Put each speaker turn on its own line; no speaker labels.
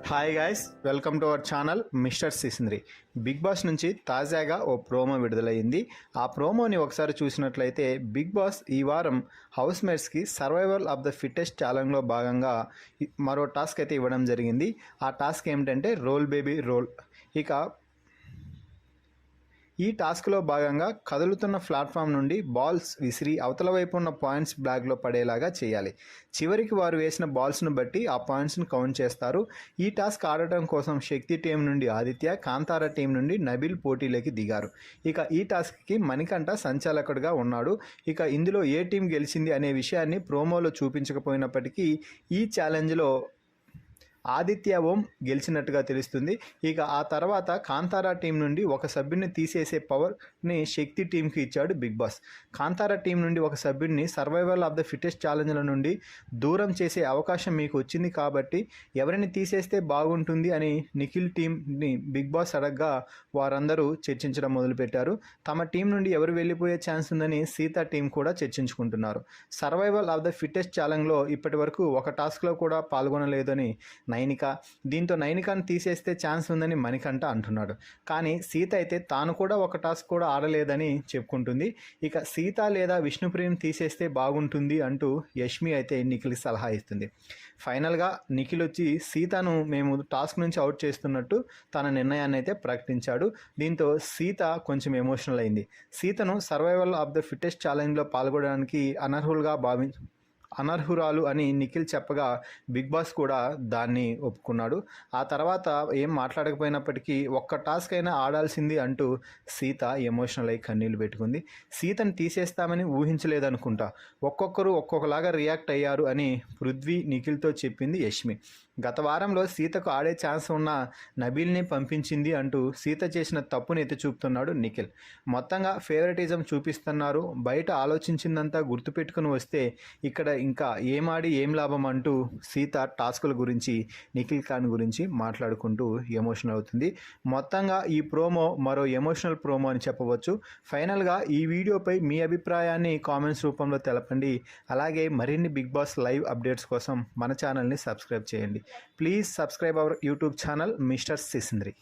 Hi guys, welcome to our channel mister Sisindri. Bigg Boss నుంచి తాజాగా ఓ promo విడుదలయ్యింది. ఆ ప్రోమోని ఒకసారి చూసినట్లయితే బిగ్ బాస్ ఈ వారం హౌస్ మేట్స్కి సర్వైవల్ ఆఫ్ ద ఫిట్టెస్ట్ ఛాలెంజ్లో భాగంగా మరో టాస్క్ అయితే ఇవ్వడం జరిగింది. ఆ టాస్క్ ఏమిటంటే రోల్ బేబీ రోల్. ఇక ఈ టాస్క్లో భాగంగా కదులుతున్న ప్లాట్ఫామ్ నుండి బాల్స్ విసిరి అవతల వైపు ఉన్న పాయింట్స్ బ్లాగ్లో పడేలాగా చేయాలి. చివరికి వారు వేసిన బాల్స్ను బట్టి ఆ పాయింట్స్ను కౌంట్ చేస్తారు. ఈ టాస్క్ ఆడటం కోసం శక్తి టీం నుండి ఆదిత్య, కాంతార టీం నుండి నబిల్ పోటీలోకి దిగారు. ఇక ఈ టాస్క్కి మణికంఠ సంచాలకుడిగా ఉన్నాడు. ఇక ఇందులో ఏ టీం గెలిచింది అనే విషయాన్ని ప్రోమోలో చూపించకపోయినప్పటికీ ఈ ఛాలెంజ్లో ఆదిత్య ఓం గెలిచినట్టుగా తెలుస్తుంది. ఇక ఆ తర్వాత కాంతారా టీం నుండి ఒక సభ్యుడిని తీసేసే పవర్ని శక్తి టీంకి ఇచ్చాడు బిగ్ బాస్. కాంతారా టీం నుండి ఒక సభ్యుడిని సర్వైవల్ ఆఫ్ ద ఫిట్టెస్ట్ ఛాలెంజ్ల నుండి దూరం చేసే అవకాశం మీకు వచ్చింది కాబట్టి ఎవరిని తీసేస్తే బాగుంటుంది అని నిఖిల్ టీంని బిగ్ బాస్ అడగ్గా వారందరూ చర్చించడం మొదలుపెట్టారు. తమ టీం నుండి ఎవరు వెళ్ళిపోయే ఛాన్స్ ఉందని సీతా టీం కూడా చర్చించుకుంటున్నారు. సర్వైవల్ ఆఫ్ ద ఫిట్టెస్ట్ ఛాలెంజ్లో ఇప్పటి వరకు ఒక టాస్క్లో కూడా పాల్గొనలేదని నైనిక. దీంతో నైనికాను తీసేస్తే ఛాన్స్ ఉందని మణికంఠ అంటున్నాడు. కానీ సీత అయితే తాను కూడా ఒక టాస్క్ కూడా ఆడలేదని చెప్పుకుంటుంది. ఇక సీత లేదా విష్ణుప్రియని తీసేస్తే బాగుంటుంది అంటూ యష్మి అయితే నిఖిల్కి సలహా ఇస్తుంది. ఫైనల్గా నిఖిల్ వచ్చి సీతను మేము టాస్క్ నుంచి అవుట్ చేస్తున్నట్టు తన నిర్ణయాన్ని అయితే ప్రకటించాడు. దీంతో సీత కొంచెం ఎమోషనల్ అయింది. సీతను సర్వైవల్ ఆఫ్ ద ఫిట్టెస్ట్ ఛాలెంజ్లో పాల్గొనడానికి అనర్హురాలు అని నిఖిల్ చెప్పగా బిగ్ బాస్ కూడా దాన్ని ఒప్పుకున్నాడు. ఆ తర్వాత ఏం మాట్లాడకపోయినప్పటికీ ఒక్క టాస్క్ అయినా ఆడాల్సింది అంటూ సీత ఎమోషనల్ అయి కన్నీళ్లు పెట్టుకుంది. సీతను తీసేస్తామని ఊహించలేదనుకుంటా, ఒక్కొక్కరు ఒక్కొక్కలాగా రియాక్ట్ అయ్యారు అని పృథ్వీ నిఖిల్తో చెప్పింది యష్మి. గత వారంలో సీతకు ఆడే ఛాన్స్ ఉన్న నబీల్ని పంపించింది అంటూ సీత చేసిన తప్పుని ఎత్తి చూపుతున్నాడు నిఖిల్. మొత్తంగా ఫేవరెటిజం చూపిస్తున్నారు, బయట ఆలోచించిందంతా గుర్తుపెట్టుకుని వస్తే ఇక్కడ ఇంకా ఏమాడి ఏం లాభం అంటూ సీత టాస్కుల గురించి నిఖిల్ ఖాన్ గురించి మాట్లాడుకుంటూ ఎమోషనల్ అవుతుంది. మొత్తంగా ఈ ప్రోమో మరో ఎమోషనల్ ప్రోమో అని చెప్పవచ్చు. ఫైనల్గా ఈ వీడియోపై మీ అభిప్రాయాన్ని కామెంట్స్ రూపంలో తెలపండి. అలాగే మరిన్ని బిగ్ బాస్ లైవ్ అప్డేట్స్ కోసం మన ఛానల్ని సబ్స్క్రైబ్ చేయండి. Please subscribe our YouTube channel mister సిసింద్రి.